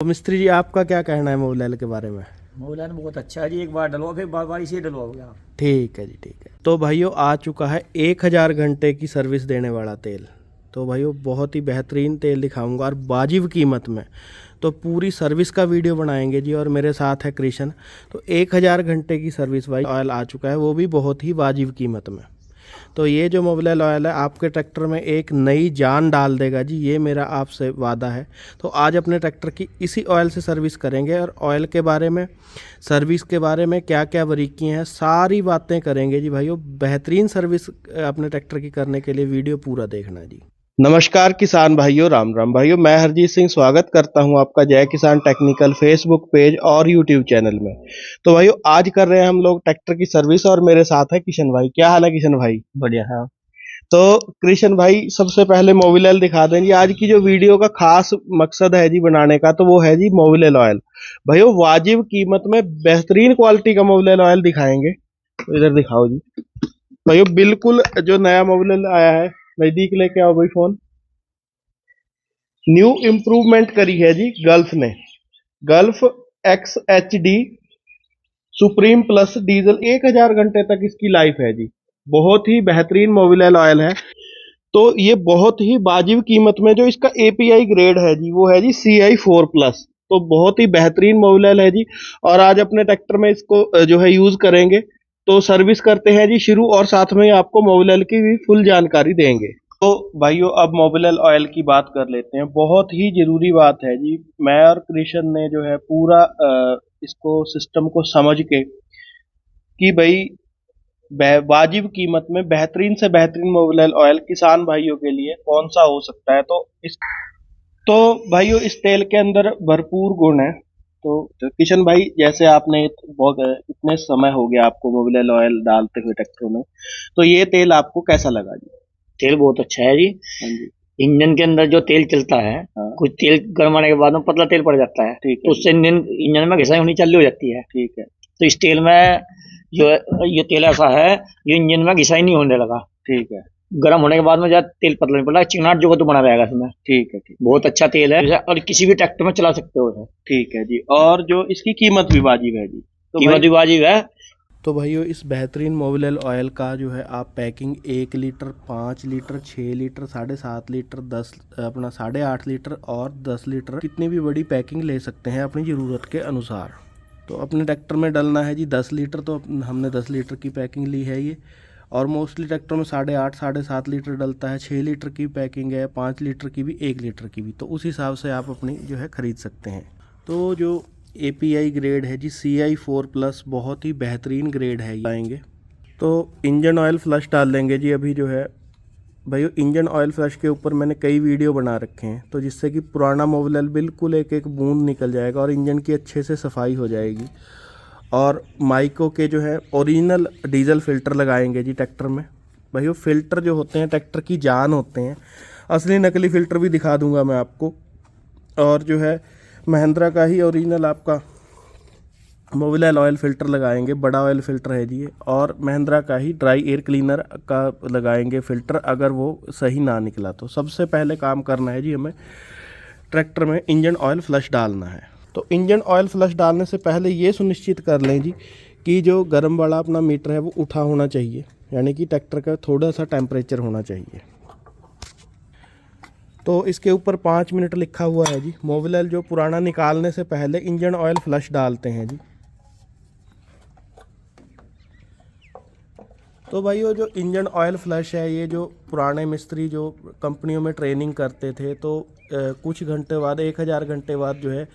तो मिस्त्री जी, आपका क्या कहना है मोबिल के बारे में? मोबिल बहुत अच्छा है जी। एक बार डलवा, फिर बार बार इसे डलवाओगे आप। ठीक है जी, ठीक है। तो भाइयों, आ चुका है 1000 घंटे की सर्विस देने वाला तेल। तो भाइयों, बहुत ही बेहतरीन तेल दिखाऊंगा और वाजिब कीमत में। तो पूरी सर्विस का वीडियो बनाएंगे जी, और मेरे साथ है कृष्ण। तो 1000 घंटे की सर्विस भाई ऑयल आ चुका है, वो भी बहुत ही वाजिब कीमत में। तो ये जो मोबिल ऑयल है आपके ट्रैक्टर में एक नई जान डाल देगा जी, ये मेरा आपसे वादा है। तो आज अपने ट्रैक्टर की इसी ऑयल से सर्विस करेंगे, और ऑयल के बारे में, सर्विस के बारे में क्या क्या बारीकियाँ हैं, सारी बातें करेंगे जी भाइयों। बेहतरीन सर्विस अपने ट्रैक्टर की करने के लिए वीडियो पूरा देखना जी। नमस्कार किसान भाइयों, राम राम भाइयों। मैं हरजीत सिंह स्वागत करता हूं आपका जय किसान टेक्निकल फेसबुक पेज और यूट्यूब चैनल में। तो भाइयों, आज कर रहे हैं हम लोग ट्रैक्टर की सर्विस, और मेरे साथ है किशन भाई। क्या हाल है किशन भाई? बढ़िया है। तो कृष्ण भाई, सबसे पहले मोबिल ऑयल दिखा दें जी। आज की जो वीडियो का खास मकसद है जी बनाने का, तो वो है जी मोबिल ऑयल। भाइयों, वाजिब कीमत में बेहतरीन क्वालिटी का मोबिल ऑयल दिखाएंगे। तो इधर दिखाओ जी भाइयों, बिल्कुल जो नया मोबिल आया है। नजदीक लेके आओ भाई फोन। न्यू इम्प्रूवमेंट करी है जी गल्फ ने। Gulf XHD supreme plus diesel, 1000 घंटे तक इसकी लाइफ है जी। बहुत ही बेहतरीन मोबिल ऑयल है। तो ये बहुत ही वाजिब कीमत में जो इसका API ग्रेड है जी, वो है जी CI4 प्लस। तो बहुत ही बेहतरीन मोबिल है जी। और आज अपने ट्रैक्टर में इसको जो है यूज करेंगे। तो सर्विस करते हैं जी शुरू, और साथ में आपको मोबिल की भी फुल जानकारी देंगे। तो भाइयों, अब मोबिल ऑयल की बात कर लेते हैं। बहुत ही जरूरी बात है जी। मैं और कृष्ण ने जो है पूरा इसको सिस्टम को समझ के कि भाई वाजिब कीमत में बेहतरीन से बेहतरीन मोबिल ऑयल किसान भाइयों के लिए कौन सा हो सकता है। तो भाइयों, इस तेल के अंदर भरपूर गुण है। तो किशन भाई, जैसे आपने बहुत इतने समय हो गया आपको मोबिल ऑयल डालते हुए ट्रैक्टरों में, तो ये तेल आपको कैसा लगा जी? तेल बहुत अच्छा है जी। हाँ जी। इंजन के अंदर जो तेल चलता है, हाँ। कुछ तेल गर्म होने के बाद में पतला तेल पड़ जाता है, ठीक तो है। उससे इंजन में घिसाई होनी चालू हो जाती है। ठीक है। तो इस तेल में जो ये तेल ऐसा है, ये इंजन में घिसाई नहीं होने लगा। ठीक है। गर्म होने के बाद में ज्यादा तेल पतला नहीं पड़ा, चिकनाट जो तो बना रहेगा इसमें। ठीक है। ठीक बहुत अच्छा तेल है, और किसी भी ट्रैक्टर में चला सकते हो इसे। ठीक है जी। और जो इसकी कीमत भी वाजिब है जी। तो कीमत भी वाजिब है। तो भाइयों, इस बेहतरीन मोबिल ऑयल का जो है आप packing 1 litre, 5 litre, 6 litre, 7.5 litre, 10 अपना 8.5 लीटर और 10 लीटर, कितनी भी बड़ी पैकिंग ले सकते हैं अपनी ज़रूरत के अनुसार। तो अपने ट्रैक्टर में डलना है जी 10 लीटर, तो हमने 10 लीटर की पैकिंग ली है ये। और मोस्टली ट्रैक्टर में 8.5, 7.5 लीटर डलता है। 6 लीटर की पैकिंग है, 5 लीटर की भी, 1 लीटर की भी। तो उस हिसाब से आप अपनी जो है ख़रीद सकते हैं। तो जो API ग्रेड है जी CI4 प्लस, बहुत ही बेहतरीन ग्रेड है। आएंगे तो इंजन ऑयल फ्लश डाल लेंगे जी। अभी जो है भाई, इंजन ऑयल फ्लश के ऊपर मैंने कई वीडियो बना रखे हैं, तो जिससे कि पुराना मोबिल बिल्कुल एक एक बूंद निकल जाएगा, और इंजन की अच्छे से सफाई हो जाएगी। और माइको के जो है ओरिजिनल डीजल फ़िल्टर लगाएंगे जी ट्रैक्टर में। भाई, वो फ़िल्टर जो होते हैं ट्रैक्टर की जान होते हैं। असली नकली फ़िल्टर भी दिखा दूंगा मैं आपको। और जो है महिंद्रा का ही ओरिजिनल आपका मोबिल ऑयल फ़िल्टर लगाएंगे, बड़ा ऑयल फ़िल्टर है जी। और महिंद्रा का ही ड्राई एयर क्लीनर का लगाएंगे फ़िल्टर, अगर वो सही ना निकला तो। सबसे पहले काम करना है जी हमें, ट्रैक्टर में इंजन ऑयल फ्लश डालना है। तो इंजन ऑयल फ्लश डालने से पहले ये सुनिश्चित कर लें जी कि जो गर्म वाला अपना मीटर है वो उठा होना चाहिए, यानी कि ट्रैक्टर का थोड़ा सा टेम्परेचर होना चाहिए। तो इसके ऊपर 5 मिनट लिखा हुआ है जी। मोबिल ऑयल जो पुराना निकालने से पहले इंजन ऑयल फ्लश डालते हैं जी। तो भाई, वो जो इंजन ऑयल फ्लश है, ये जो पुराने मिस्त्री जो कंपनियों में ट्रेनिंग करते थे, तो कुछ घंटे बाद, 1000 घंटे बाद जो है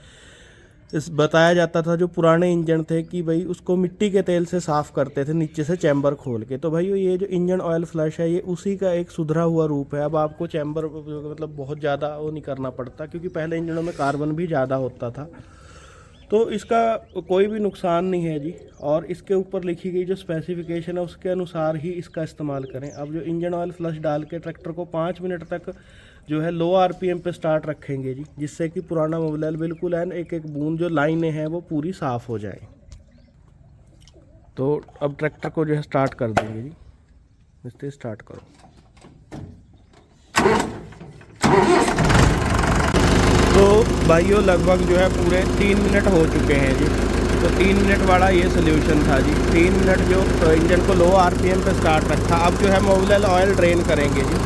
इस बताया जाता था, जो पुराने इंजन थे, कि भाई उसको मिट्टी के तेल से साफ़ करते थे नीचे से चैम्बर खोल के। तो भाई, ये जो इंजन ऑयल फ्लश है, ये उसी का एक सुधरा हुआ रूप है। अब आपको चैम्बर मतलब बहुत ज़्यादा वो नहीं करना पड़ता, क्योंकि पहले इंजनों में कार्बन भी ज़्यादा होता था। तो इसका कोई भी नुकसान नहीं है जी। और इसके ऊपर लिखी गई जो स्पेसिफिकेशन है, उसके अनुसार ही इसका इस्तेमाल करें। अब जो इंजन ऑयल फ्लश डाल के ट्रैक्टर को 5 मिनट तक जो है लो RPM पे स्टार्ट रखेंगे जी, जिससे कि पुराना मोबिल बिल्कुल है एक एक बूंद जो लाइनें हैं वो पूरी साफ़ हो जाए। तो अब ट्रैक्टर को जो है स्टार्ट कर देंगे जी। मिस्त्री, स्टार्ट करो। तो भाइयों लगभग जो है पूरे 3 मिनट हो चुके हैं जी। तो 3 मिनट वाला ये सोल्यूशन था जी। 3 मिनट जो इंजन को लो आरपीएम पे स्टार्ट रखा। अब जो है मोबिल ऑयल ड्रेन करेंगे जी।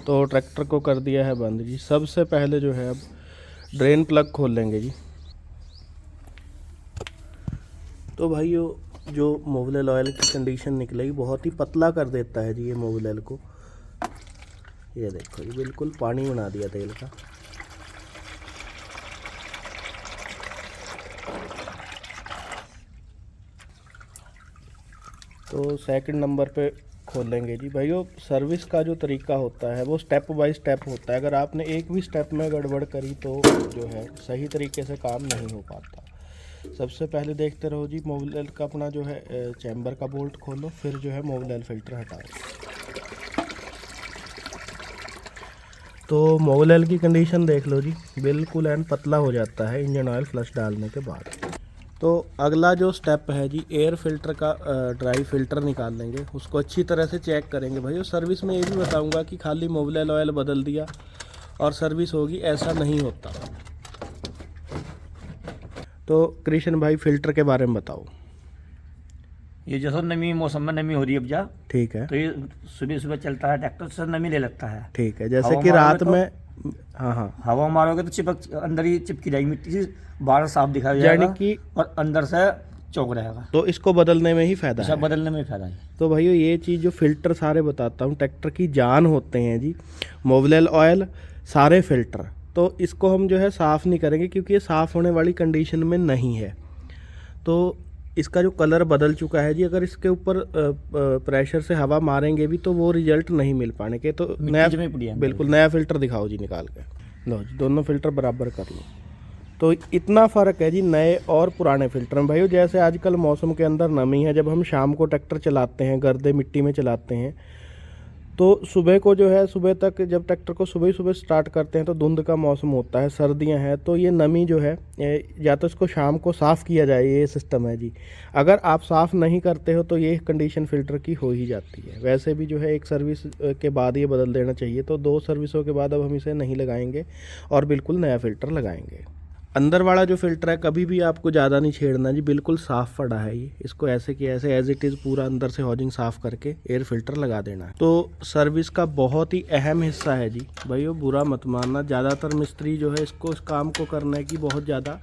तो ट्रैक्टर को कर दिया है बंद जी। सबसे पहले जो है अब ड्रेन प्लग खोल लेंगे जी। तो भाइयों जो मोबिल ऑयल की कंडीशन निकलेगी बहुत ही पतला कर देता है जी ये मोबिल ऑयल को। ये देखो जी बिल्कुल पानी बना दिया तेल का। तो सेकंड नंबर पे खोल लेंगे जी। भाइयों सर्विस का जो तरीका होता है वो स्टेप बाय स्टेप होता है। अगर आपने एक भी स्टेप में गड़बड़ करी तो जो है सही तरीके से काम नहीं हो पाता। सबसे पहले देखते रहो जी मोबिल ऑयल का अपना जो है चैम्बर का बोल्ट खोलो, फिर जो है मोबिल ऑयल फ़िल्टर हटाओ। तो मोबिल ऑयल की कंडीशन देख लो जी, बिल्कुल एंड पतला हो जाता है इंजन ऑयल फ्लश डालने के बाद। तो अगला जो स्टेप है जी एयर फिल्टर का ड्राई फिल्टर निकाल लेंगे, उसको अच्छी तरह से चेक करेंगे। भाई सर्विस में ये भी बताऊंगा कि खाली मोबिल ऑयल बदल दिया और सर्विस होगी, ऐसा नहीं होता। तो कृष्ण भाई फिल्टर के बारे में बताओ। ये जैसे नमी मौसम में नमी हो रही है अब जा, ठीक है। तो ये सुबह सुबह चलता है ट्रैक्टर से नमी ले लगता है। ठीक है, जैसे कि रात में हाँ हवा मारोगे तो चिपक अंदर ही चिपकी जाएगी मिट्टी से, बाहर साफ दिखाई जाएगा यानी कि और अंदर से चौक रहेगा। तो इसको बदलने में ही फायदा है। बदलने में फायदा है। तो भाइयों ये चीज़ जो फिल्टर सारे बताता हूँ ट्रैक्टर की जान होते हैं जी, मोबिल ऑयल सारे फिल्टर। तो इसको हम जो है साफ़ नहीं करेंगे क्योंकि ये साफ़ होने वाली कंडीशन में नहीं है। तो इसका जो कलर बदल चुका है जी, अगर इसके ऊपर प्रेशर से हवा मारेंगे भी तो वो रिजल्ट नहीं मिल पाने के। तो नया बिल्कुल नया फ़िल्टर दिखाओ जी निकाल के। लो जी दोनों फ़िल्टर बराबर कर लो। तो इतना फ़र्क है जी नए और पुराने फ़िल्टर में। भाइयों जैसे आजकल मौसम के अंदर नमी है, जब हम शाम को ट्रैक्टर चलाते हैं, गर्दे मिट्टी में चलाते हैं, तो सुबह को जो है सुबह तक जब ट्रैक्टर को सुबह सुबह स्टार्ट करते हैं तो धुंध का मौसम होता है, सर्दियां हैं, तो ये नमी जो है या तो इसको शाम को साफ़ किया जाए, ये सिस्टम है जी। अगर आप साफ़ नहीं करते हो तो ये कंडीशन फ़िल्टर की हो ही जाती है। वैसे भी जो है एक सर्विस के बाद ये बदल देना चाहिए। तो 2 सर्विसों के बाद अब हम इसे नहीं लगाएंगे और बिल्कुल नया फ़िल्टर लगाएंगे। अंदर वाला जो फ़िल्टर है कभी भी आपको ज़्यादा नहीं छेड़ना जी, बिल्कुल साफ़ पड़ा है ये। इसको ऐसे कि ऐसे एज इट इज़ पूरा अंदर से हॉजिंग साफ़ करके एयर फिल्टर लगा देना है। तो सर्विस का बहुत ही अहम हिस्सा है जी। भाइयों बुरा मत मानना, ज़्यादातर मिस्त्री जो है इसको इस काम को करने की बहुत ज़्यादा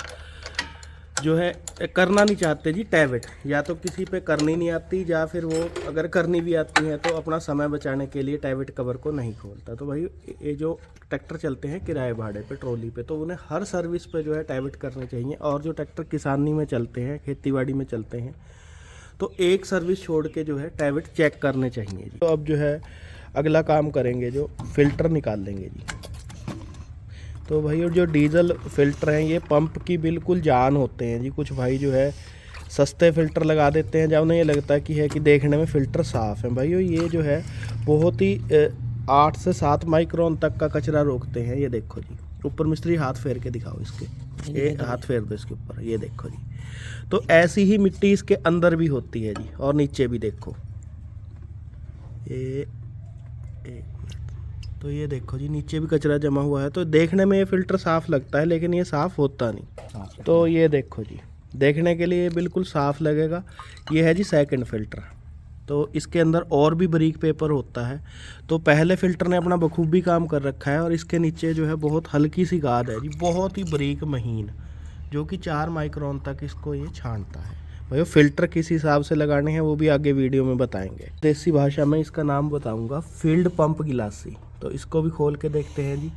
जो है करना नहीं चाहते जी। टैविट या तो किसी पे करनी नहीं आती, या फिर वो अगर करनी भी आती है तो अपना समय बचाने के लिए टैविट कवर को नहीं खोलता। तो भाई ये जो ट्रैक्टर चलते हैं किराए भाड़े पे, ट्रॉली पे, तो उन्हें हर सर्विस पे जो है टैविट करने चाहिए। और जो ट्रैक्टर किसानी में चलते हैं, खेतीबाड़ी में चलते हैं, तो एक सर्विस छोड़ के जो है टैविट चेक करने चाहिए जी। तो अब जो है अगला काम करेंगे, जो फिल्टर निकाल लेंगे जी। तो भाई और जो डीजल फ़िल्टर हैं ये पंप की बिल्कुल जान होते हैं जी। कुछ भाई जो है सस्ते फ़िल्टर लगा देते हैं जब उन्हें ये लगता है कि देखने में फ़िल्टर साफ़ है। भाई ये जो है बहुत ही 8 से 7 माइक्रोन तक का कचरा रोकते हैं। ये देखो जी, ऊपर मिस्त्री हाथ फेर के दिखाओ इसके, ये हाथ फेर दो इसके ऊपर, ये देखो जी। तो ऐसी ही मिट्टी इसके अंदर भी होती है जी, और नीचे भी देखो ये तो ये देखो जी नीचे भी कचरा जमा हुआ है। तो देखने में ये फ़िल्टर साफ़ लगता है लेकिन ये साफ़ होता नहीं। तो ये देखो जी, देखने के लिए बिल्कुल साफ़ लगेगा। ये है जी सेकंड फ़िल्टर। तो इसके अंदर और भी बारीक पेपर होता है। तो पहले फ़िल्टर ने अपना बखूबी काम कर रखा है, और इसके नीचे जो है बहुत हल्की सी गाद है जी, बहुत ही बारीक महीन, जो कि 4 माइक्रोन तक इसको ये छांटता है। भाई फ़िल्टर किस हिसाब से लगाने हैं वो भी आगे वीडियो में बताएंगे। देसी भाषा में इसका नाम बताऊंगा, फील्ड पंप गिलासी। तो इसको भी खोल के देखते हैं जी।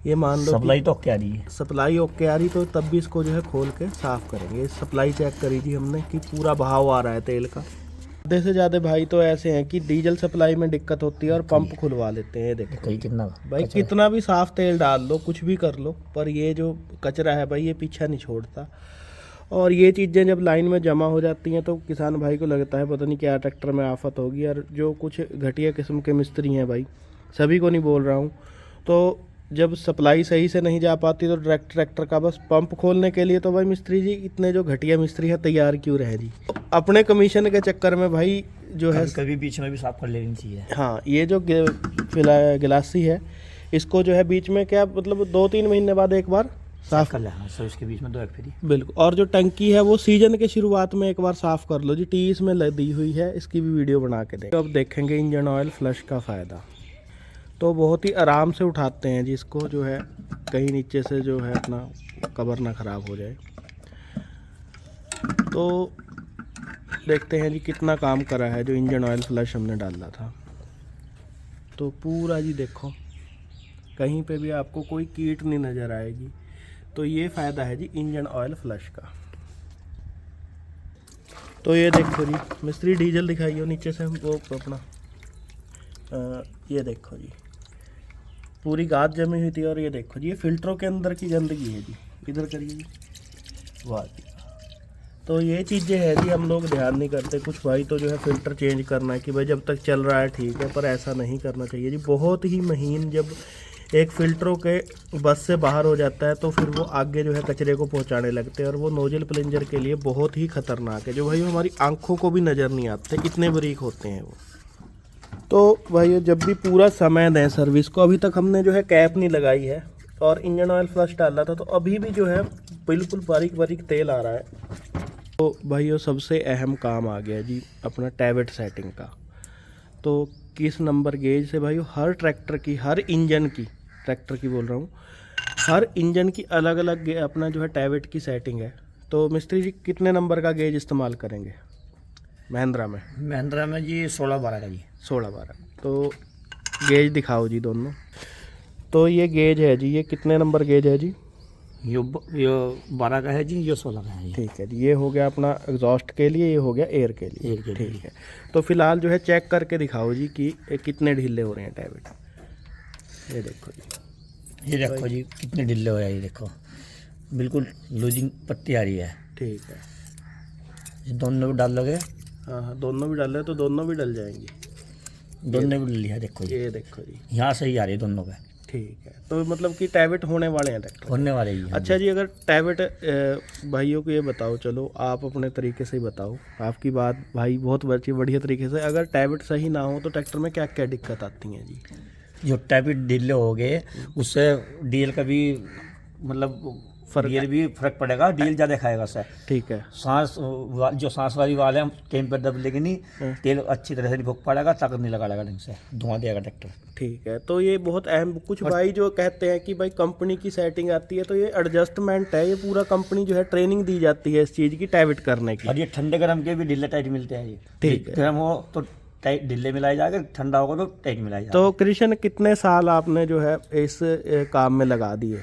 ये मान लो सप्लाई तो ओके आ रही है, सप्लाई ओके आ रही, तो तब भी इसको जो है खोल के साफ़ करेंगे। सप्लाई चेक करी जी हमने कि पूरा बहाव आ रहा है तेल का। आधे से ज़्यादा भाई तो ऐसे हैं कि डीजल सप्लाई में दिक्कत होती है और पंप खुलवा लेते हैं। देखो कितना भाई कितना भी साफ़ तेल डाल लो, कुछ भी कर लो, पर ये जो कचरा है भाई ये पीछा नहीं छोड़ता। और ये चीज़ें जब लाइन में जमा हो जाती हैं तो किसान भाई को लगता है पता नहीं क्या ट्रैक्टर में आफत होगी। और जो कुछ घटिया किस्म के मिस्त्री हैं भाई, सभी को नहीं बोल रहा हूँ, तो जब सप्लाई सही से नहीं जा पाती तो ट्रैक्टर का बस पंप खोलने के लिए तो भाई मिस्त्री जी इतने जो घटिया मिस्त्री हैं तैयार क्यों रहे जी। अपने कमीशन के चक्कर में भाई जो है कभी बीच में भी साफ कर लेनी चाहिए। हाँ, ये जो गिलासी है इसको जो है बीच में क्या मतलब 2-3 महीने बाद एक बार साफ कर लेना सर, इसके बीच में 2 फेरी। बिल्कुल। और जो टंकी है वो सीजन के शुरुआत में एक बार साफ कर लो जी। टी इसमें लदी हुई है, इसकी भी वीडियो बना के दें। तो अब देखेंगे इंजन ऑयल फ्लश का फ़ायदा। तो बहुत ही आराम से उठाते हैं जी इसको, जो है कहीं नीचे से जो है अपना कवर ना ख़राब हो जाए। तो देखते हैं जी कितना काम करा है जो इंजन ऑयल फ्लश हमने डाला था। तो पूरा जी देखो, कहीं पे भी आपको कोई कीट नहीं नज़र आएगी। तो ये फ़ायदा है जी इंजन ऑयल फ्लश का। तो ये देखो जी, मिस्त्री डीजल दिखाइए नीचे से वो अपना ये देखो जी पूरी गाद जमी हुई थी। और ये देखो जी, ये फ़िल्टरों के अंदर की गंदगी है जी। इधर करिए जी, वाह जी। तो ये चीज़ें हैं जी, हम लोग ध्यान नहीं करते। कुछ भाई तो जो है फ़िल्टर चेंज करना है कि भाई जब तक चल रहा है ठीक है, पर ऐसा नहीं करना चाहिए जी। बहुत ही महीन जब एक फ़िल्टरों के बस से बाहर हो जाता है तो फिर वो आगे जो है कचरे को पहुंचाने लगते हैं, और वो नोजल प्लंजर के लिए बहुत ही ख़तरनाक है, जो भाई हमारी आंखों को भी नज़र नहीं आते, इतने बारीक होते हैं वो। तो भाई जब भी पूरा समय दें सर्विस को। अभी तक हमने जो है कैप नहीं लगाई है और इंजन ऑयल फ्लश डाला था, तो अभी भी जो है बिल्कुल बारीक बारीक तेल आ रहा है। तो भाइयों सबसे अहम काम आ गया जी अपना टैवेट सेटिंग का। तो किस नंबर गेज से भाइयों हर ट्रैक्टर की, हर इंजन की, ट्रैक्टर की बोल रहा हूँ, हर इंजन की अलग अलग अपना जो है टैवेट की सेटिंग है। तो मिस्त्री जी कितने नंबर का गेज इस्तेमाल करेंगे महिंद्रा में? महिंद्रा में जी 16-12 का जी। 16-12। तो गेज दिखाओ जी दोनों। तो ये गेज है जी, ये कितने नंबर गेज है जी? ये 12 का है जी, ये 16 का है जी। ठीक है जी, ये हो गया अपना एग्जॉस्ट के लिए, ये हो गया एयर के लिए। एयर के लिए। ठीक है। तो फिलहाल जो है चेक करके दिखाओ जी कि ये कितने ढीले हो रहे हैं टैवेट। ये देखो जी, ये देखो जी कितने ढीले हो रहे हैं, ये देखो बिल्कुल लूजिंग पट्टी आ रही है। ठीक है। ये दोनों भी डाल लोगे? हाँ हाँ, दोनों भी डाल रहे तो दोनों भी डल जाएंगी। दोनों भी डल लिया, देखो जी। ये देखो जी, यहाँ से ही आ रही है दोनों का। ठीक है। तो मतलब कि टैवेट होने वाले हैं ट्रैक्टर, होने वाले ही हैं। अच्छा जी। अगर टैवेट भाइयों को ये बताओ, चलो आप अपने तरीके से ही बताओ, आपकी बात भाई बहुत बढ़िया तरीके से। अगर टैवेट सही ना हो तो ट्रैक्टर में क्या क्या दिक्कत आती हैं जी? जो टैवेट ढीले हो गए उससे डीजल का भी मतलब डीजल भी फर्क पड़ेगा, डीजल ज़्यादा खाएगा सर। ठीक है। जो सांस वाली वाले हम टेम पर दब लेंगे नहीं, तेल अच्छी तरह से नहीं भोग पाएगा, ताकत नहीं लगा ढंग से, धुआं देगा ट्रैक्टर। ठीक है। तो ये बहुत अहम, कुछ भाई जो कहते हैं कि भाई कंपनी की सेटिंग आती है, तो ये एडजस्टमेंट है, ये पूरा कंपनी जो है ट्रेनिंग दी जाती है इस चीज़ की टैवेट करने की। और ये ठंडे गर्म के भी ढीले टाइट मिलते हैं जी। ठीक है। गर्म हो तो टाइट ढीले मिलाया जाएगा, ठंडा होगा तो टाइट मिलाया जाएगा। तो कृष्ण कितने साल आपने जो है इस काम में लगा दिए?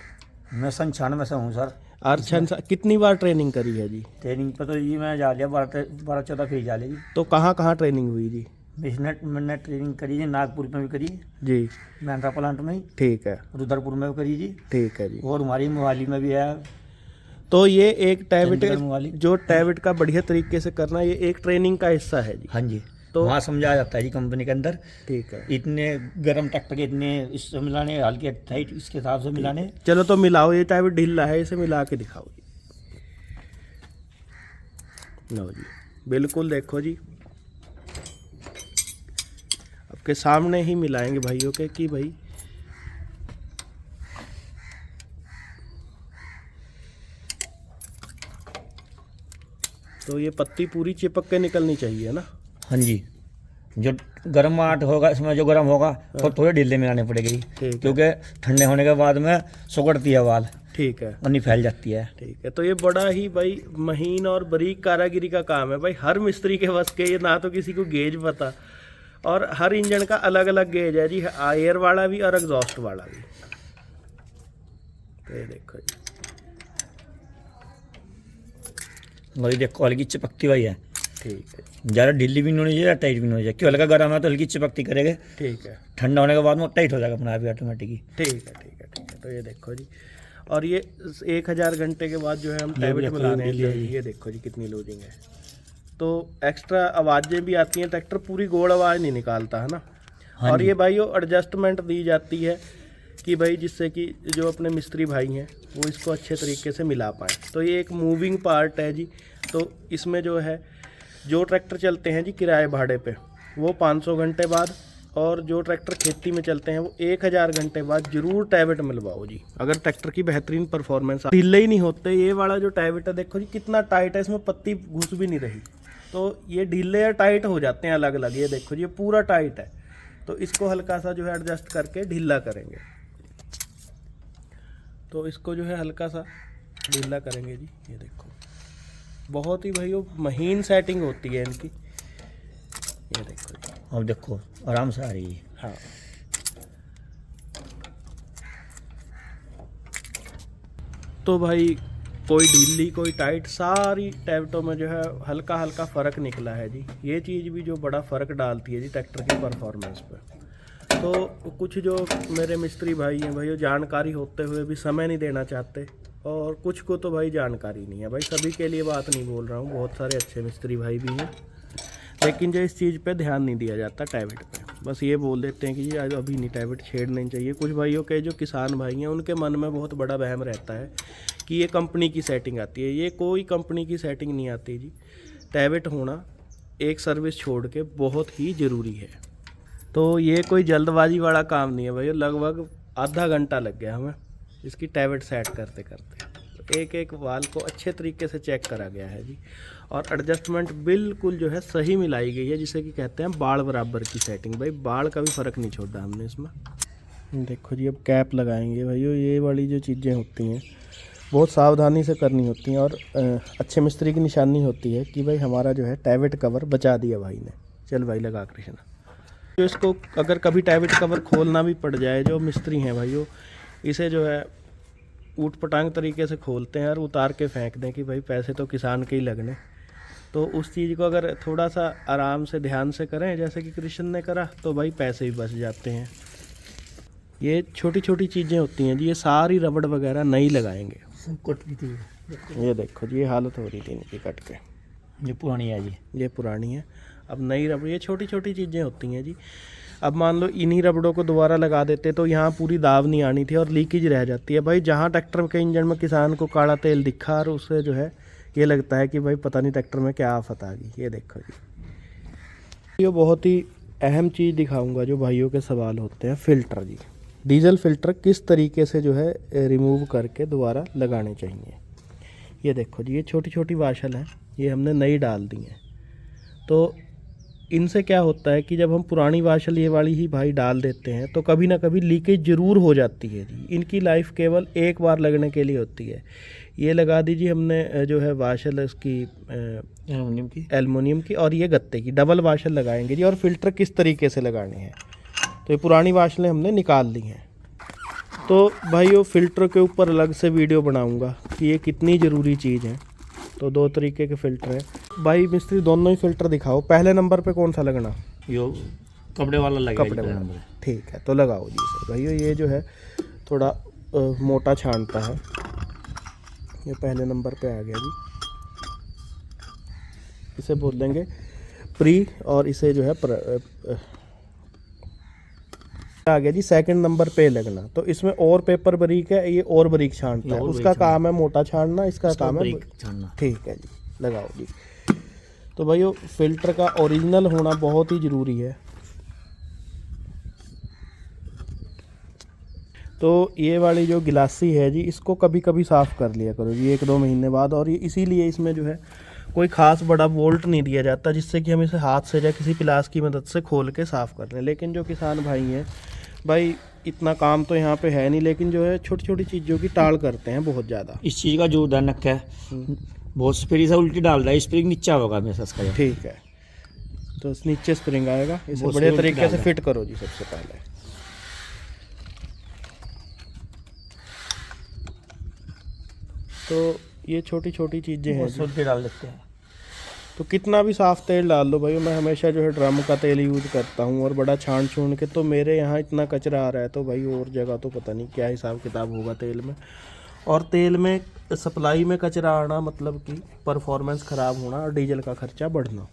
मैं 96 से हूँ सर। और कितनी बार ट्रेनिंग करी है जी? ट्रेनिंग पर तो जी मैं जा लिया 12-14 फीस जा जी। तो कहाँ कहाँ ट्रेनिंग हुई जी? मैंने ट्रेनिंग करी जी, नागपुर में भी करी जी, महिंद्रा प्लांट में ही। ठीक है। रुद्रपुर में भी करी जी। ठीक है जी। और हमारी मोहाली में भी है। तो ये एक टैवेट, मोहाली जो टैवेट का बढ़िया तरीके से करना, ये एक ट्रेनिंग का हिस्सा है जी। हाँ जी। तो वहाँ समझाया जाता है जी कंपनी के अंदर। ठीक है। इतने गर्म ट्रैक्टर के इतने इससे मिलाने, हल्के टाइट इसके हिसाब से मिलाने। चलो तो मिलाओ, ये टैवेट ढीला है, इसे मिला के दिखाओ जी। लो जी, बिल्कुल देखो जी, आपके सामने ही मिलाएंगे भाइयों के कि भाई तो ये पत्ती पूरी चिपक के निकलनी चाहिए ना? हाँ जी। जो गर्म आट होगा इसमें, जो गर्म होगा तो थोड़े ढीले मिलाने पड़ेगी, क्योंकि ठंडे होने के बाद में सुगड़ती है वाल। ठीक है। और नहीं फैल जाती है। ठीक है। तो ये बड़ा ही भाई महीन और बारीक कारागिरी का काम है भाई, हर मिस्त्री के बस के ये ना तो किसी को गेज पता। और हर इंजन का अलग अलग गेज है जी, एयर वाला भी और एग्जॉस्ट वाला भी। तो ये देखो जी, और ये देखो हल्की चिपकती हुई है। ठीक है। ज़्यादा ढीली भी नहीं होनी चाहिए, टाइट भी नहीं होनी चाहिए, क्यों हल्का गर्म है तो हल्की चिपकती करेंगे। ठीक है। ठंडा होने के बाद में टाइट हो जाएगा अपना आप ही ऑटोमेटिक। ठीक है। ठीक है। ठीक है। तो ये देखो जी, और ये 1000 घंटे के बाद जो है हम टैवेट मिलाने हैं, ये देखो जी कितनी लोडिंग है। तो एक्स्ट्रा आवाज़ें भी आती हैं, ट्रैक्टर पूरी गोल आवाज़ नहीं निकालता है ना। हाँ और ये भाई वो एडजस्टमेंट दी जाती है कि भाई जिससे कि जो अपने मिस्त्री भाई हैं वो इसको अच्छे तरीके से मिला पाएँ। तो ये एक मूविंग पार्ट है जी। तो इसमें जो है, जो ट्रैक्टर चलते हैं जी किराए भाड़े पे, वो 500 घंटे बाद, और जो ट्रैक्टर खेती में चलते हैं वो 1000 घंटे बाद जरूर टैबेट मिलवाओ जी, अगर ट्रैक्टर की बेहतरीन परफॉर्मेंस। ढीले ही नहीं होते। ये वाला जो टैबेट है देखो जी कितना टाइट है, इसमें पत्ती घुस भी नहीं रही। तो ये ढीले या टाइट हो जाते हैं अलग अलग। ये देखो जी ये पूरा टाइट है, तो इसको हल्का सा जो है एडजस्ट करके ढीला करेंगे। तो इसको जो है हल्का सा ढीला करेंगे जी। ये देखो बहुत ही भाई वो महीन सेटिंग होती है इनकी। ये देखो जी, अब देखो आराम से आ रही है। हाँ तो भाई कोई ढीली कोई टाइट, सारी टैबटों में जो है हल्का हल्का फ़र्क निकला है जी। ये चीज़ भी जो बड़ा फ़र्क डालती है जी ट्रैक्टर की परफॉर्मेंस पे। तो कुछ जो मेरे मिस्त्री भाई हैं भाई वो जानकारी होते हुए भी समय नहीं देना चाहते, और कुछ को तो भाई जानकारी नहीं है। भाई सभी के लिए बात नहीं बोल रहा हूँ, बहुत सारे अच्छे मिस्त्री भाई भी हैं, लेकिन जो इस चीज़ पे ध्यान नहीं दिया जाता टैबेट पे। बस ये बोल देते हैं कि जी अभी नहीं टैबेट छेड़ना चाहिए। कुछ भाइयों के जो किसान भाई हैं उनके मन में बहुत बड़ा वहम रहता है कि ये कंपनी की सेटिंग आती है। ये कोई कंपनी की सेटिंग नहीं आती जी। टैबेट होना एक सर्विस छोड़ के बहुत ही ज़रूरी है। तो ये कोई जल्दबाजी वाला काम नहीं है भाई, लगभग आधा घंटा लग गया हमें इसकी टैबेट सेट करते करते। एक एक वाल को अच्छे तरीके से चेक करा गया है जी, और एडजस्टमेंट बिल्कुल जो है सही मिलाई गई है, जिसे कि कहते हैं बाड़ बराबर की सेटिंग। भाई बाड़ का भी फ़र्क नहीं छोड़ा हमने इसमें। देखो जी अब कैप लगाएंगे भाई। ये वाली जो चीज़ें होती हैं बहुत सावधानी से करनी होती हैं, और अच्छे मिस्त्री की निशानी होती है कि भाई हमारा जो है टैबेट कवर बचा दिया भाई ने। चल भाई लगा कृष्ण। जो इसको अगर कभी टैबेट कवर खोलना भी पड़ जाए, जो मिस्त्री हैं भाई वो इसे जो है ऊट पटांग तरीके से खोलते हैं और उतार के फेंक दें कि भाई पैसे तो किसान के ही लगने। तो उस चीज़ को अगर थोड़ा सा आराम से ध्यान से करें जैसे कि कृष्ण ने करा, तो भाई पैसे भी बच जाते हैं। ये छोटी छोटी चीज़ें होती हैं जी। ये सारी रबड़ वगैरह नहीं लगाएंगे। कट भी थी। ये देखो जी ये हालत हो रही थी इनकी कट के। ये पुरानी है जी, ये पुरानी है, अब नई रबड़। ये छोटी छोटी चीज़ें होती हैं जी। अब मान लो इन्हीं रबड़ों को दोबारा लगा देते तो यहाँ पूरी दाव नहीं आनी थी और लीकेज रह जाती है। भाई जहाँ ट्रैक्टर के इंजन में किसान को काला तेल दिखा और उससे जो है ये लगता है कि भाई पता नहीं ट्रैक्टर में क्या आफत आ गई। ये देखो जी ये बहुत ही अहम चीज़ दिखाऊंगा जो भाइयों के सवाल होते हैं। फ़िल्टर जी, डीजल फ़िल्टर किस तरीके से जो है रिमूव करके दोबारा लगाने चाहिए। ये देखो जी ये छोटी छोटी वाशल हैं, ये हमने नई डाल दी हैं। तो इनसे क्या होता है कि जब हम पुरानी वाशल ये वाली ही भाई डाल देते हैं तो कभी ना कभी लीकेज ज़रूर हो जाती है जी। इनकी लाइफ केवल एक बार लगने के लिए होती है। ये लगा दीजिए हमने जो है वाशल इसकी एल्युमिनियम की और ये गत्ते की डबल वाशल लगाएंगे जी। और फ़िल्टर किस तरीके से लगाने हैं, तो ये पुरानी वाशलें हमने निकाल ली हैं। तो भाई वो फ़िल्टर के ऊपर अलग से वीडियो बनाऊँगा कि ये कितनी ज़रूरी चीज़ है। तो दो तरीके के फ़िल्टर हैं भाई। मिस्त्री दोनों ही फ़िल्टर दिखाओ। पहले नंबर पे कौन सा लगना? यो कपड़े वाला लगेगा। कपड़े वाला, ठीक है तो लगाओ जी सर। भाई ये जो है थोड़ा मोटा छानता है, ये पहले नंबर पे आ गया जी। इसे बोल देंगे प्री, और इसे जो है आ गया जी सेकंड नंबर पे लगना। तो इसमें और पेपर बारीक है, ये और बारीक छानता है। उसका काम है मोटा छानना, इसका काम है छानना। ठीक है जी, लगाओ जी। तो भाई वो फिल्टर का ओरिजिनल होना बहुत ही ज़रूरी है। तो ये वाली जो गिलासी है जी इसको कभी कभी साफ़ कर लिया करो जी 1-2 महीने बाद। और ये इसीलिए इसमें जो है कोई ख़ास बड़ा बोल्ट नहीं दिया जाता जिससे कि हम इसे हाथ से या किसी पिलास की मदद से खोल के साफ़ कर लें। लेकिन जो किसान भाई हैं भाई इतना काम तो यहाँ पे है नहीं, लेकिन जो है छोटी छोटी चीज़ों की टाल करते हैं बहुत ज़्यादा। इस चीज़ का जो धनक है बहुत स्प्रिंग से उल्टी डाल रहा है, स्प्रिंग नीचा होगा हमेशा इसका। ठीक है तो नीचे स्प्रिंग आएगा, इसे बढ़िया तरीके से फिट करो जी। सबसे पहले तो ये छोटी छोटी चीज़ें हैं उल्टी डाल देते हैं। तो कितना भी साफ़ तेल डाल लो भाई, मैं हमेशा जो है ड्रम का तेल यूज़ करता हूँ और बड़ा छान छून के। तो मेरे यहाँ इतना कचरा आ रहा है तो भाई और जगह तो पता नहीं क्या हिसाब किताब होगा तेल में। और तेल में सप्लाई में कचरा आना मतलब कि परफॉर्मेंस ख़राब होना और डीजल का खर्चा बढ़ना।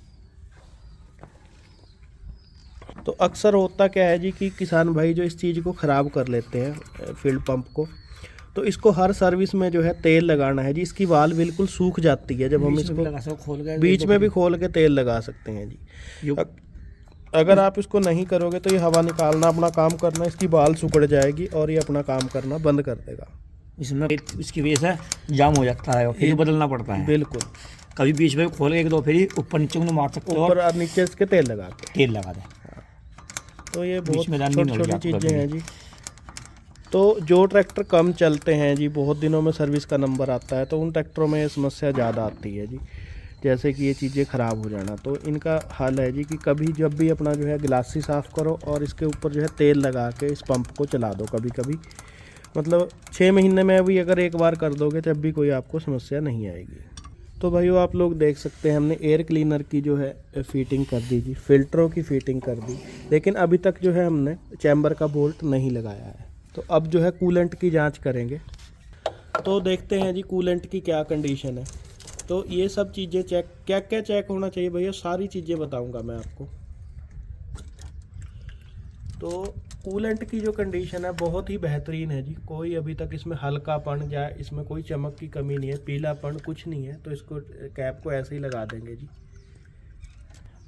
तो अक्सर होता क्या है जी कि किसान भाई जो इस चीज़ को ख़राब कर लेते हैं फील्ड पंप को, तो इसको हर सर्विस में जो है तेल लगाना है जी। इसकी वाल बिल्कुल सूख जाती है जब हम इसको खोल बीच में भी खोल के तेल लगा सकते हैं जी। अगर आप इसको नहीं करोगे तो ये हवा निकालना अपना काम करना, इसकी बाल सुकड़ जाएगी और ये अपना काम करना बंद कर देगा। इसमें इसकी वजह से जाम हो जाता है और फिर बदलना पड़ता है। बिल्कुल, कभी बीच में खोल के एक दो फेरी ऊपर नीचे को मार सकते हो ऊपर और नीचे इसके तेल लगा के। तेल लगा दें। तो ये बीच बहुत में जान छोटी नहीं लग छोटी जाता चीज़ें कभी। हैं जी। तो जो ट्रैक्टर कम चलते हैं जी, बहुत दिनों में सर्विस का नंबर आता है, तो उन ट्रैक्टरों में ये समस्या ज़्यादा आती है जी, जैसे कि ये चीज़ें ख़राब हो जाना। तो इनका हल है जी कि कभी जब भी अपना जो है गिलासी साफ़ करो और इसके ऊपर जो है तेल लगा के इस पंप को चला दो कभी कभी, मतलब 6 महीने में भी अगर एक बार कर दोगे तब भी कोई आपको समस्या नहीं आएगी। तो भाइयों आप लोग देख सकते हैं हमने एयर क्लीनर की जो है फिटिंग कर दी जी, फिल्टरों की फिटिंग कर दी, लेकिन अभी तक जो है हमने चैम्बर का बोल्ट नहीं लगाया है। तो अब जो है कूलेंट की जांच करेंगे। तो देखते हैं जी कूलेंट की क्या कंडीशन है। तो ये सब चीज़ें चेक, क्या क्या चेक होना चाहिए भैया, सारी चीज़ें बताऊंगा मैं आपको। तो कूलेंट की जो कंडीशन है बहुत ही बेहतरीन है जी, कोई अभी तक इसमें हल्कापन या इसमें कोई चमक की कमी नहीं है, पीलापन कुछ नहीं है। तो इसको कैप को ऐसे ही लगा देंगे जी।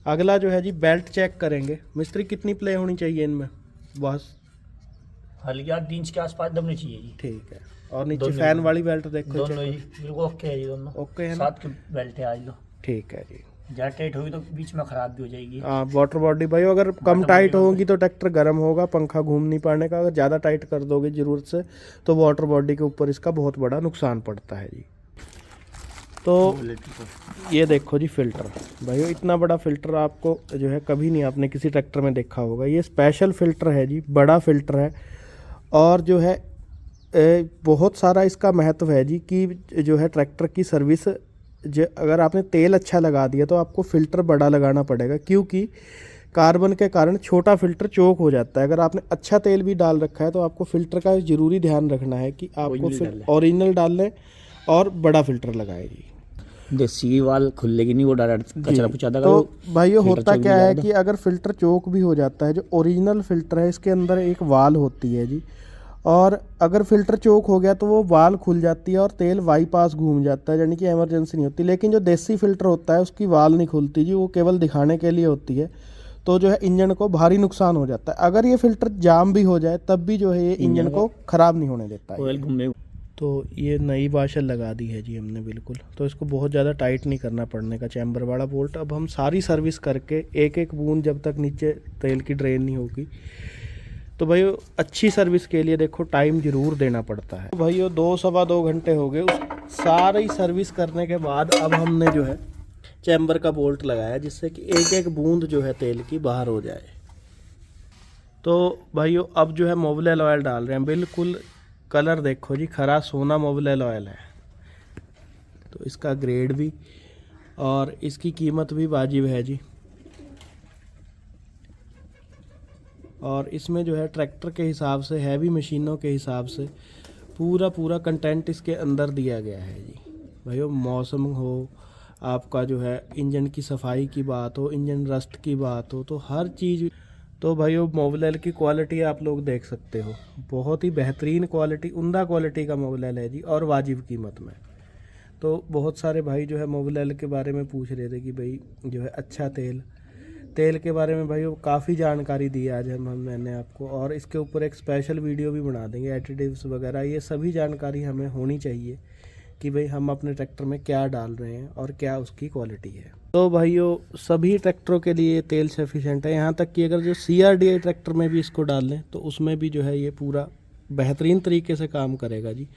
अगला जो है जी बेल्ट चेक करेंगे। मिस्त्री कितनी प्ले होनी चाहिए इनमें? बस हल्की 8 इंच के आसपास दबनी चाहिए जी। ठीक है। और नीचे दोनों फैन वाली बेल्ट देखो, दोनों जी बिल्कुल ओके है जी, दोनों ओके है ना? 7 की बेल्ट है आज लो। ठीक है जी। ज़्यादा टाइट होगी तो बीच में ख़राब भी हो जाएगी। हाँ, वाटर बॉडी भाई अगर कम टाइट होगी तो ट्रैक्टर गर्म होगा, पंखा घूम नहीं पाने का। अगर ज़्यादा टाइट कर दोगे ज़रूरत से तो वाटर बॉडी के ऊपर इसका बहुत बड़ा नुकसान पड़ता है जी। तो ये देखो जी फिल्टर, भाई इतना बड़ा फिल्टर आपको जो है कभी नहीं आपने किसी ट्रैक्टर में देखा होगा। ये स्पेशल फिल्टर है जी, बड़ा फिल्टर है। और जो है बहुत सारा इसका महत्व है जी कि जो है ट्रैक्टर की सर्विस, जो अगर आपने तेल अच्छा लगा दिया तो आपको फ़िल्टर बड़ा लगाना पड़ेगा, क्योंकि कार्बन के कारण छोटा फ़िल्टर चोक हो जाता है। अगर आपने अच्छा तेल भी डाल रखा है तो आपको फ़िल्टर का ज़रूरी ध्यान रखना है कि आपको ओरिजिनल डाल लें और बड़ा फ़िल्टर लगाए जी। देसी वाल खुलेगी नहीं, वो डायरेक्ट कचरा पुचा देगा। तो भाई ये होता क्या है कि अगर फ़िल्टर चोक भी हो जाता है, जो ओरिजिनल फ़िल्टर है इसके अंदर एक वाल होती है जी, और अगर फ़िल्टर चोक हो गया तो वो वाल खुल जाती है और तेल बाईपास घूम जाता है, यानी कि इमरजेंसी नहीं होती। लेकिन जो देसी फ़िल्टर होता है उसकी वाल नहीं खुलती जी, वो केवल दिखाने के लिए होती है। तो जो है इंजन को भारी नुकसान हो जाता है। अगर ये फ़िल्टर जाम भी हो जाए तब भी जो है ये इंजन को ख़राब नहीं होने देता है। तो ये नई वाशर लगा दी है जी हमने बिल्कुल। तो इसको बहुत ज़्यादा टाइट नहीं करना पड़ने का, चैम्बर वाला बोल्ट। अब हम सारी सर्विस करके एक एक बूंद जब तक नीचे तेल की ड्रेन नहीं होगी। तो भाई अच्छी सर्विस के लिए देखो टाइम ज़रूर देना पड़ता है। तो भाई 2-2.25 घंटे हो गए उस सारी सर्विस करने के बाद अब हमने जो है चैम्बर का बोल्ट लगाया, जिससे कि एक एक बूंद जो है तेल की बाहर हो जाए। तो भाइयों अब जो है मोबिल ऑयल डाल रहे हैं। बिल्कुल कलर देखो जी, खरा सोना मोबिल ऑयल है। तो इसका ग्रेड भी और इसकी कीमत भी वाजिब है जी। और इसमें जो है ट्रैक्टर के हिसाब से, हैवी मशीनों के हिसाब से पूरा कंटेंट इसके अंदर दिया गया है जी। भाइयों मौसम हो, आपका जो है इंजन की सफाई की बात हो, इंजन रस्ट की बात हो, तो हर चीज़। तो भाइयों मोबिल ऑयल की क्वालिटी आप लोग देख सकते हो, बहुत ही बेहतरीन क्वालिटी, उम्दा क्वालिटी का मोबिल ऑयल है जी, और वाजिब कीमत में। तो बहुत सारे भाई जो है मोबिल ऑयल के बारे में पूछ रहे थे कि भाई जो है अच्छा तेल के बारे में भाई काफ़ी जानकारी दी आज मैंने आपको, और इसके ऊपर एक स्पेशल वीडियो भी बना देंगे। एडिटिव्स वगैरह ये सभी जानकारी हमें होनी चाहिए कि भाई हम अपने ट्रैक्टर में क्या डाल रहे हैं और क्या उसकी क्वालिटी है। तो भाइयों सभी ट्रैक्टरों के लिए तेल सफिशेंट है, यहाँ तक कि अगर जो CRDI ट्रैक्टर में भी इसको डाल लें तो उसमें भी जो है ये पूरा बेहतरीन तरीके से काम करेगा जी।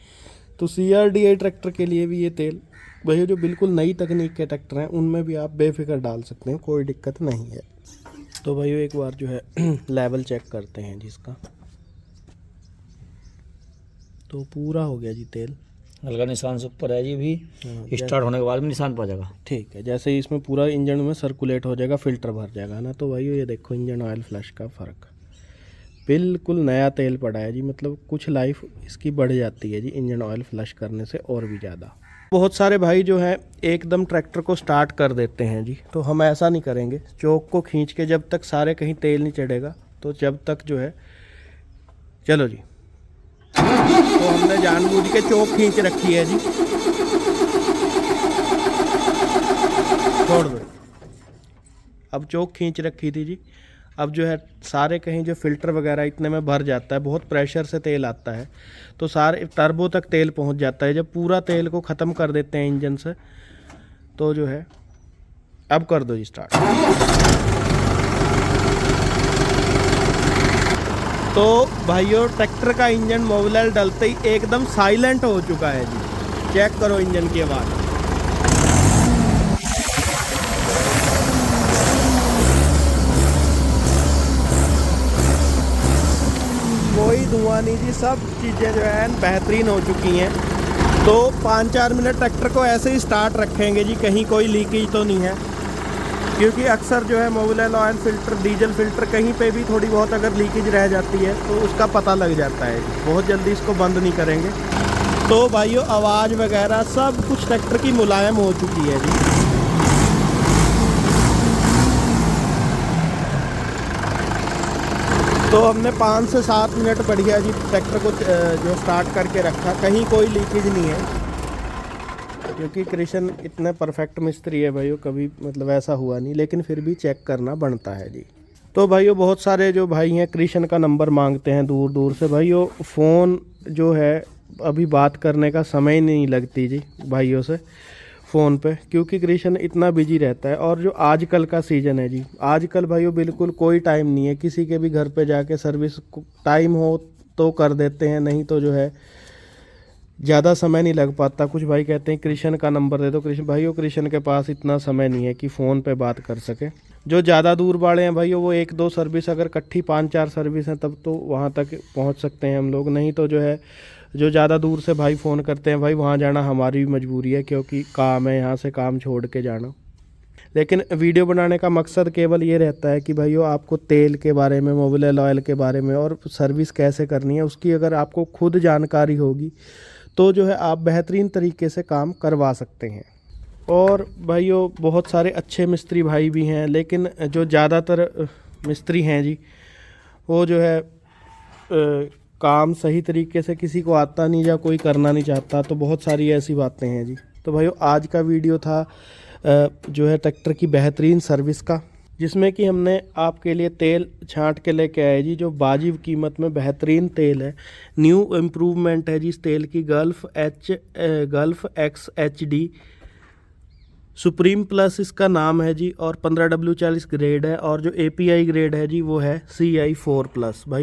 तो CRDI ट्रैक्टर के लिए भी ये तेल भैया जो बिल्कुल नई तकनीक के ट्रैक्टर हैं उनमें भी आप बेफिक्र डाल सकते हैं, कोई दिक्कत नहीं है। तो भाइयों एक बार जो है लेवल चेक करते हैं जिसका। तो पूरा हो गया जी तेल, हल्का निशान से ऊपर है जी। भी स्टार्ट होने के बाद में निशान पा जाएगा। ठीक है, जैसे ही इसमें पूरा इंजन में सर्कुलेट हो जाएगा, फिल्टर भर जाएगा ना। तो भाइयों ये देखो इंजन ऑयल फ्लश का फ़र्क, बिल्कुल नया तेल पड़ा है जी। मतलब कुछ लाइफ इसकी बढ़ जाती है जी इंजन ऑयल फ्लश करने से और भी ज़्यादा। बहुत सारे भाई जो है एकदम ट्रैक्टर को स्टार्ट कर देते हैं जी, तो हम ऐसा नहीं करेंगे। चोक को खींच के जब तक सारे कहीं तेल नहीं चढ़ेगा तो जब तक जो है, चलो जी। तो हमने जानबूझ के चोक खींच रखी है जी, छोड़ दो। अब चोक खींच रखी थी जी, अब जो है सारे कहीं जो फ़िल्टर वगैरह इतने में भर जाता है, बहुत प्रेशर से तेल आता है तो सारे टर्बो तक तेल पहुंच जाता है। जब पूरा तेल को ख़त्म कर देते हैं इंजन से तो जो है, अब कर दो जी स्टार्ट। तो भाइयों ट्रैक्टर का इंजन मोबिल डलते ही एकदम साइलेंट हो चुका है जी। चेक करो इंजन की आवाज़। कोई धुआं नहीं जी, सब चीज़ें जो है बेहतरीन हो चुकी हैं। तो 5-4 मिनट ट्रैक्टर को ऐसे ही स्टार्ट रखेंगे जी, कहीं कोई लीकेज तो नहीं है, क्योंकि अक्सर जो है Mobil oil filter, diesel filter कहीं पे भी थोड़ी बहुत अगर लीकेज रह जाती है तो उसका पता लग जाता है। बहुत जल्दी इसको बंद नहीं करेंगे। तो भाइयों आवाज़ वगैरह सब कुछ ट्रैक्टर की मुलायम हो चुकी है जी। तो हमने 5 से 7 मिनट बढ़िया जी ट्रैक्टर को जो स्टार्ट करके रखा, कहीं कोई लीकेज नहीं है, क्योंकि कृष्ण इतने परफेक्ट मिस्त्री है भाइयों, कभी मतलब ऐसा हुआ नहीं, लेकिन फिर भी चेक करना बनता है जी। तो भाइयों बहुत सारे जो भाई हैं कृष्ण का नंबर मांगते हैं दूर दूर से। भाइयों फ़ोन जो है अभी बात करने का समय नहीं लगती जी भाइयों से फ़ोन पे, क्योंकि कृष्ण इतना बिजी रहता है। और जो आजकल का सीज़न है जी, आजकल भाइयों बिल्कुल कोई टाइम नहीं है, किसी के भी घर पे जाके सर्विस टाइम हो तो कर देते हैं, नहीं तो जो है ज़्यादा समय नहीं लग पाता। कुछ भाई कहते हैं कृष्ण का नंबर दे दो। भाइयों कृष्ण के पास इतना समय नहीं है कि फ़ोन पे बात कर सके। जो ज़्यादा दूर वाले हैं भाइयों वो 1-2 सर्विस, अगर इकट्ठी 5-4 सर्विस हैं तब तो वहाँ तक पहुँच सकते हैं हम लोग, नहीं तो जो है जो ज़्यादा दूर से भाई फ़ोन करते हैं भाई, वहाँ जाना हमारी भी मजबूरी है, क्योंकि काम है, यहाँ से काम छोड़ के जाना। लेकिन वीडियो बनाने का मकसद केवल ये रहता है कि भाइयों आपको तेल के बारे में, मोबिल ऑयल के बारे में और सर्विस कैसे करनी है उसकी अगर आपको खुद जानकारी होगी तो जो है आप बेहतरीन तरीके से काम करवा सकते हैं। और भाइयों बहुत सारे अच्छे मिस्त्री भाई भी हैं, लेकिन जो ज़्यादातर मिस्त्री हैं जी वो जो है काम सही तरीके से किसी को आता नहीं या कोई करना नहीं चाहता, तो बहुत सारी ऐसी बातें हैं जी। तो भाइयों आज का वीडियो था जो है ट्रैक्टर की बेहतरीन सर्विस का, जिसमें कि हमने आपके लिए तेल छांट के लेके आए जी, जो वाजिब कीमत में बेहतरीन तेल है। न्यू इम्प्रूवमेंट है जी इस तेल की, गल्फ XHD सुप्रीम प्लस इसका नाम है जी, और 15W40 ग्रेड है, और जो API ग्रेड है जी वो है CI4+। भाई